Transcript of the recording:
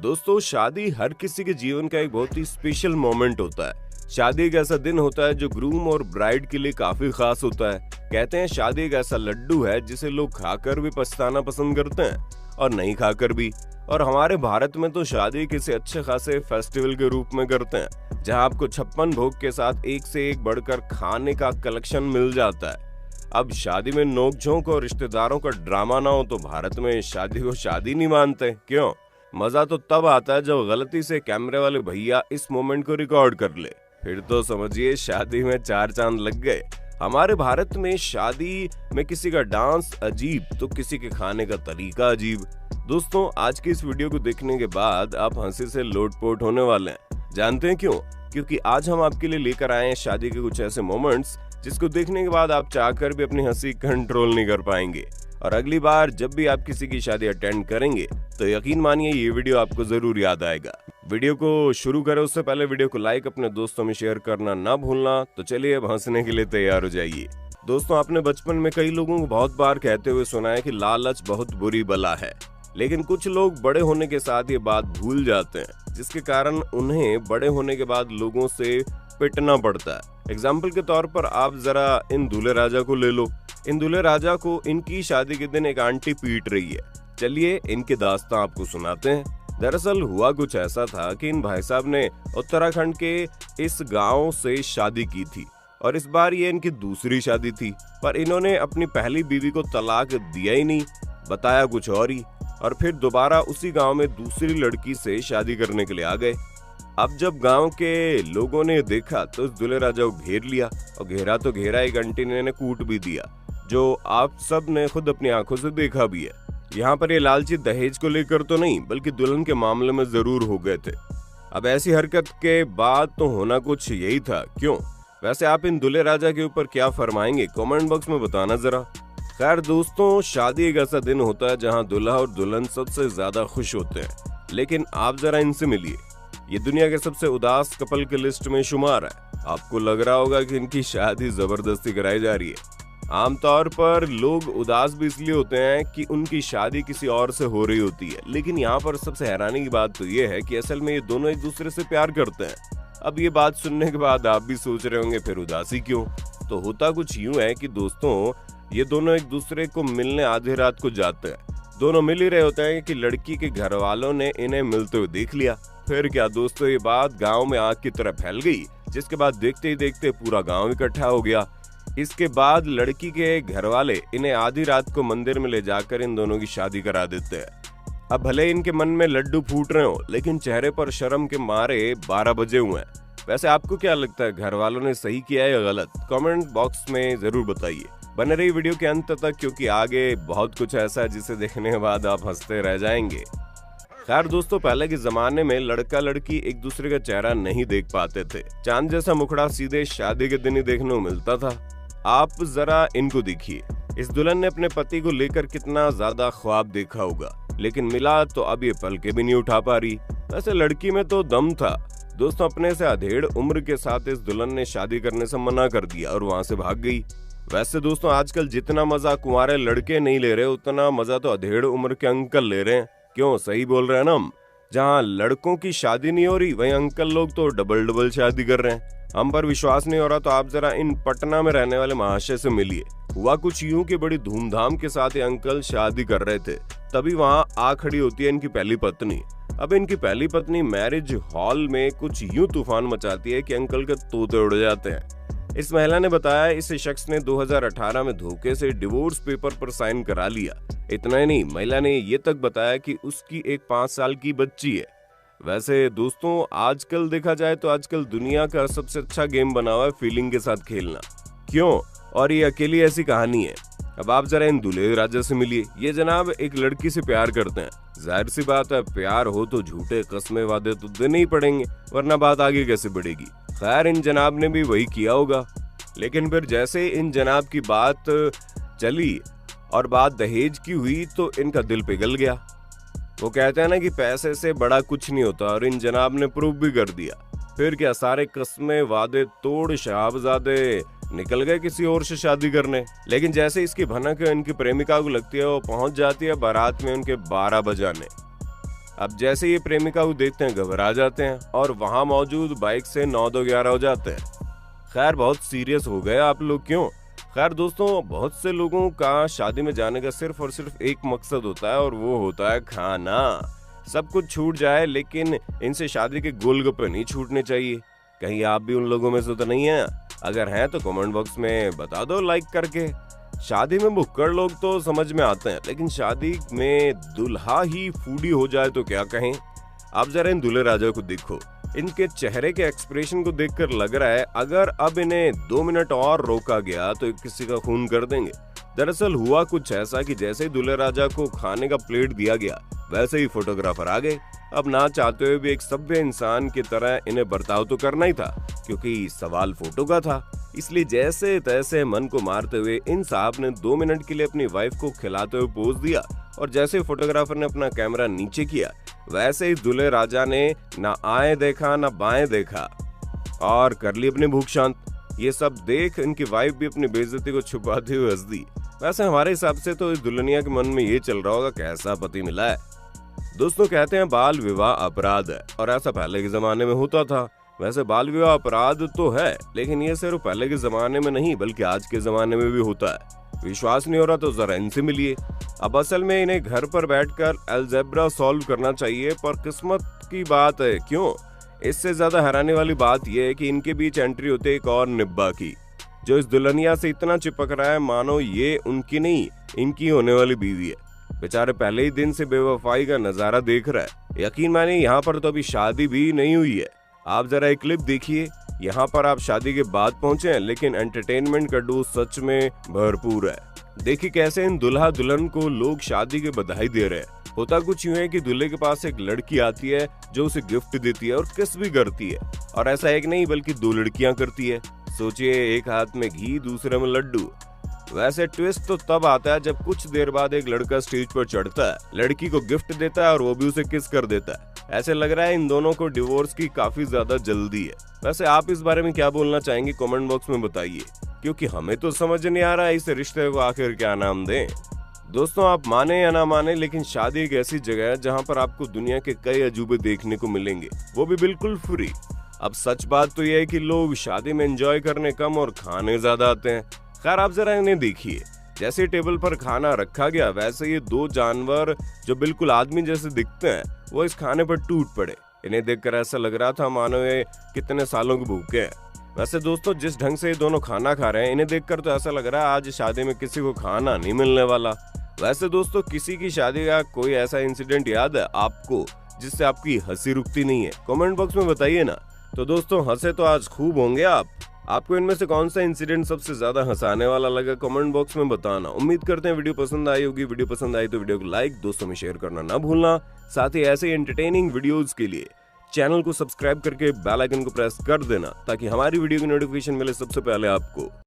दोस्तों, शादी हर किसी के जीवन का एक बहुत ही स्पेशल मोमेंट होता है। शादी एक ऐसा दिन होता है जो ग्रूम और ब्राइड के लिए काफी खास होता है। कहते हैं शादी एक ऐसा लड्डू है जिसे लोग खाकर भी पछताना पसंद करते हैं और नहीं खाकर भी। और हमारे भारत में तो शादी किसी अच्छे खासे फेस्टिवल के रूप में करते हैं, जहां आपको 56 भोग के साथ एक से एक बढ़कर खाने का कलेक्शन मिल जाता है। अब शादी में नोक-झोंक और रिश्तेदारों का ड्रामा ना हो तो भारत में शादी को शादी नहीं मानते। क्यों? मजा तो तब आता है जब गलती से कैमरे वाले भैया इस मोमेंट को रिकॉर्ड कर ले, फिर तो समझिए शादी में 4 चांद लग गए। हमारे भारत में शादी में किसी का डांस अजीब तो किसी के खाने का तरीका अजीब। दोस्तों, आज की इस वीडियो को देखने के बाद आप हंसी से लोटपोट होने वाले हैं। जानते हैं क्यों? क्योंकि आज हम आपके लिए लेकर आए हैं शादी के कुछ ऐसे मोमेंट्स जिसको देखने के बाद आप चाहकर भी अपनी हंसी कंट्रोल नहीं कर पाएंगे। और अगली बार जब भी आप किसी की शादी अटेंड करेंगे तो यकीन मानिए ये वीडियो आपको जरूर याद आएगा। वीडियो को शुरू करें उससे पहले वीडियो को लाइक अपने दोस्तों में शेयर करना ना भूलना। तो चलिए अब हंसने के लिए तैयार हो जाइए। दोस्तों, आपने बचपन में कई लोगों को बहुत बार कहते हुए सुना है कि लालच बहुत बुरी बला है, लेकिन कुछ लोग बड़े होने के साथ ये बात भूल जाते हैं, जिसके कारण उन्हें बड़े होने के बाद लोगों से पिटना पड़ता है। एग्जाम्पल के तौर पर आप जरा इन दूल्हे राजा को ले लो। इन दूल्हे राजा को इनकी शादी के दिन एक आंटी पीट रही है। चलिए इनकी दास्तां आपको सुनाते हैं। दरअसल हुआ कुछ ऐसा था कि इन भाई साहब ने उत्तराखंड के इस गांव से शादी की थी और इस बार ये इनकी दूसरी शादी थी, पर इन्होंने अपनी पहली बीवी को तलाक दिया ही नहीं, बताया कुछ और ही, और फिर दोबारा उसी गांव में दूसरी लड़की से शादी करने के लिए आ गए। अब जब गांव के लोगों ने देखा तो इस दूल्हे राजा को घेर लिया, और घेरा तो घेरा, एक आंटी ने इन्हें कूट भी दिया, जो आप सब ने खुद अपनी आंखों से देखा भी है। यहाँ पर ये लालची दहेज को लेकर तो नहीं बल्कि दुल्हन के मामले में जरूर हो गए थे। अब ऐसी हरकत के बाद तो होना कुछ यही था। क्यों? वैसे आप इन दूल्हे राजा के ऊपर क्या फरमाएंगे? कमेंट बॉक्स में बताना जरा। खैर दोस्तों, शादी एक ऐसा दिन होता है जहाँ दूल्हा और दुल्हन सबसे ज्यादा खुश होते हैं, लेकिन आप जरा इनसे मिलिए, ये दुनिया के सबसे उदास कपल के लिस्ट में शुमार है। आपको लग रहा होगा कि इनकी शादी जबरदस्ती कराई जा रही है। आमतौर पर लोग उदास भी इसलिए होते हैं कि उनकी शादी किसी और से हो रही होती है, लेकिन यहाँ पर सबसे हैरानी की बात तो ये है कि असल में ये दोनों एक दूसरे से प्यार करते हैं। अब ये बात सुनने के बाद आप भी सोच रहे होंगे फिर उदासी क्यों? तो होता कुछ यूं है कि दोस्तों, ये दोनों एक दूसरे को मिलने आधी रात को जाते हैं। दोनों मिल ही रहे होते हैं कि लड़की के घर वालों ने इन्हें मिलते हुए देख लिया। फिर क्या दोस्तों, ये बात गांव में आग की तरह फैल गई, जिसके बाद देखते ही देखते पूरा गांव इकट्ठा हो गया। इसके बाद लड़की के घर वाले इन्हें आधी रात को मंदिर में ले जाकर इन दोनों की शादी करा देते हैं। अब भले इनके मन में लड्डू फूट रहे हो, लेकिन चेहरे पर शर्म के मारे 12 बजे हुए हैं। वैसे आपको क्या लगता है, घर वालों ने सही किया है या गलत? कमेंट बॉक्स में जरूर बताइए। बने रही वीडियो के अंत तक, क्योंकि आगे बहुत कुछ ऐसा है जिसे देखने के बाद आप हंसते रह जाएंगे। खैर दोस्तों, पहले के जमाने में लड़का लड़की एक दूसरे का चेहरा नहीं देख पाते थे। चांद जैसा मुखड़ा सीधे शादी के दिन ही देखने को मिलता था। आप जरा इनको देखिए। इस दुल्हन ने अपने पति को लेकर कितना ज्यादा ख्वाब देखा होगा, लेकिन मिला तो अब ये पल के भी नहीं उठा पा रही। वैसे लड़की में तो दम था। दोस्तों, अपने से अधेड़ उम्र के साथ इस दुल्हन ने शादी करने से मना कर दिया और वहां से भाग गई। वैसे दोस्तों, आजकल जितना मजा कुंवारे लड़के नहीं ले रहे, उतना मजा तो अधेड़ उम्र के अंकल ले रहे हैं। क्यों? सही बोल रहे हैं ना हम। जहाँ लड़कों की शादी नहीं हो रही, वहीं अंकल लोग तो डबल शादी कर रहे हैं। हम पर विश्वास नहीं हो रहा तो आप जरा इन पटना में रहने वाले महाशय से मिलिए। हुआ कुछ यूं कि बड़ी धूमधाम के साथ ये अंकल शादी कर रहे थे, तभी वहां आ खड़ी होती है इनकी पहली पत्नी। अब इनकी पहली पत्नी मैरिज हॉल में कुछ यूं तूफान मचाती है कि अंकल के तोते उड़ जाते हैं। इस महिला ने बताया इस शख्स ने 2018 में धोखे से डिवोर्स पेपर पर साइन करा लिया। इतना ही नहीं, महिला ने ये तक बताया कि उसकी एक 5 साल की बच्ची है। वैसे दोस्तों, आजकल देखा जाए तो आजकल दुनिया का सबसे अच्छा गेम बना हुआ है फीलिंग के साथ खेलना। क्यों? और ये अकेली ऐसी कहानी है। अब आप जरा इन दूल्हे राजा से मिलिए। ये जनाब एक लड़की से प्यार करते हैं। जाहिर सी बात है, प्यार हो तो झूठे कस्मे वादे तो देने ही पड़ेंगे, वरना बात आगे कैसे बढ़ेगी। खैर, इन जनाब ने भी वही किया होगा, लेकिन फिर जैसे इन जनाब की बात चली और बात दहेज की हुई तो इनका दिल पिघल गया। वो कहते हैं ना कि पैसे से बड़ा कुछ नहीं होता, और इन जनाब ने प्रूव भी कर दिया। फिर क्या, सारे कस्मे वादे तोड़ शहाबजादे निकल गए किसी और से शादी करने। लेकिन जैसे इसकी भनक इनकी प्रेमिका को लगती है, वो पहुंच जाती है बारात में उनके 12 बजाने। अब जैसे ये प्रेमिका को देखते हैं घबरा जाते हैं और वहां मौजूद बाइक से 9-2-11 हो जाते हैं। खैर बहुत सीरियस हो गए आप लोग क्यों? खैर दोस्तों, बहुत से लोगों का शादी में जाने का सिर्फ और सिर्फ एक मकसद होता है और वो होता है खाना। सब कुछ छूट जाए लेकिन इनसे शादी के गोलगप्पे नहीं छूटने चाहिए। कहीं आप भी उन लोगों में से तो नहीं हैं? अगर हैं तो कमेंट बॉक्स में बता दो लाइक करके। शादी में भुक्कड़ लोग तो समझ में आते हैं, लेकिन शादी में दुल्हा ही फूडी हो जाए तो क्या कहें। आप जरा इन दूल्हे राजा को देखो, इनके चेहरे के एक्सप्रेशन को देखकर लग रहा है अगर अब इन्हें 2 मिनट और रोका गया तो किसी का खून कर देंगे। दरअसल हुआ कुछ ऐसा कि जैसे ही दूल्हे राजा को खाने का प्लेट दिया गया वैसे ही फोटोग्राफर आ गए। अब ना चाहते हुए भी एक सभ्य इंसान की तरह इन्हें बर्ताव तो करना ही था, क्योंकि सवाल फोटो का था। इसलिए जैसे तैसे मन को मारते हुए इन साहब ने 2 मिनट के लिए अपनी वाइफ को खिलाते हुए पोज दिया और जैसे फोटोग्राफर ने अपना कैमरा नीचे किया वैसे ही दूल्हे राजा ने ना आए देखा ना बाएं देखा और कर ली अपनी भूख शांत। ये सब देख इनकी वाइफ भी अपनी बेइज्जती को छुपाते हुए हंस दी। वैसे हमारे हिसाब से तो इस दुल्हनिया के मन में ये चल रहा होगा कैसा पति मिला है। दोस्तों कहते हैं बाल विवाह अपराध है और ऐसा पहले के जमाने में होता था। वैसे बाल विवाह अपराध तो है, लेकिन ये सिर्फ पहले के जमाने में नहीं बल्कि आज के जमाने में भी होता है। विश्वास नहीं हो रहा तो जरा इनसे मिलिए। अब असल में इन्हें घर पर बैठकर अलजेब्रा सॉल्व करना चाहिए, पर किस्मत की बात है क्यों। इससे ज्यादा हैरानी वाली बात यह है कि इनके बीच एंट्री होती है एक और निब्बा की, जो इस दुल्हनिया से इतना चिपक रहा है मानो ये उनकी नहीं इनकी होने वाली बीवी है। बेचारे पहले ही दिन से बेवफाई का नजारा देख रहा है। यकीन मानिए यहाँ पर तो अभी शादी भी नहीं हुई है। आप जरा एक क्लिप देखिए, यहाँ पर आप शादी के बाद पहुंचे हैं लेकिन एंटरटेनमेंट का डोज सच में भरपूर है। देखिए कैसे इन दुल्हा दुल्हन को लोग शादी की बधाई दे रहे हैं। होता कुछ यूं है कि दूल्हे के पास एक लड़की आती है जो उसे गिफ्ट देती है और किस भी करती है, और ऐसा एक नहीं बल्कि 2 लड़कियां करती है। सोचिए, एक हाथ में घी दूसरे में लड्डू। वैसे ट्विस्ट तो तब आता है जब कुछ देर बाद एक लड़का स्टेज पर चढ़ता है, लड़की को गिफ्ट देता है और वो भी उसे किस कर देता है। ऐसे लग रहा है इन दोनों को डिवोर्स की काफी ज्यादा जल्दी है। वैसे आप इस बारे में क्या बोलना चाहेंगे कमेंट बॉक्स में बताइए, क्योंकि हमें तो समझ नहीं आ रहा है इस रिश्ते को आखिर क्या नाम दें। दोस्तों आप माने या ना माने, लेकिन शादी एक ऐसी जगह है जहाँ पर आपको दुनिया के कई अजूबे देखने को मिलेंगे, वो भी बिल्कुल फ्री। अब सच बात तो यह है कि लोग शादी में एंजॉय करने कम और खाने ज्यादा आते हैं। खैर आप जरा इन्हें देखिए, जैसे टेबल पर खाना रखा गया वैसे ये 2 जानवर जो बिल्कुल आदमी जैसे दिखते हैं वो इस खाने पर टूट पड़े। इन्हें देखकर ऐसा लग रहा था मानो ये कितने सालों के भूखे हैं। वैसे दोस्तों जिस ढंग से ये दोनों खाना खा रहे हैं इन्हें देखकर तो ऐसा लग रहा है आज शादी में किसी को खाना नहीं मिलने वाला। वैसे दोस्तों किसी की शादी का कोई ऐसा इंसिडेंट याद है आपको जिससे आपकी हंसी रुकती नहीं है? कमेंट बॉक्स में बताइए ना। तो दोस्तों हंसे तो आज खूब होंगे आप। आपको इनमें से कौन सा इंसिडेंट सबसे ज्यादा हंसाने वाला लगा कमेंट बॉक्स में बताना। उम्मीद करते हैं वीडियो पसंद आई होगी। वीडियो पसंद आई तो वीडियो को लाइक, दोस्तों में शेयर करना ना भूलना। साथ ही ऐसे एंटरटेनिंग वीडियोस के लिए चैनल को सब्सक्राइब करके बेल आइकन को प्रेस कर देना ताकि हमारी वीडियो की नोटिफिकेशन मिले सबसे पहले आपको।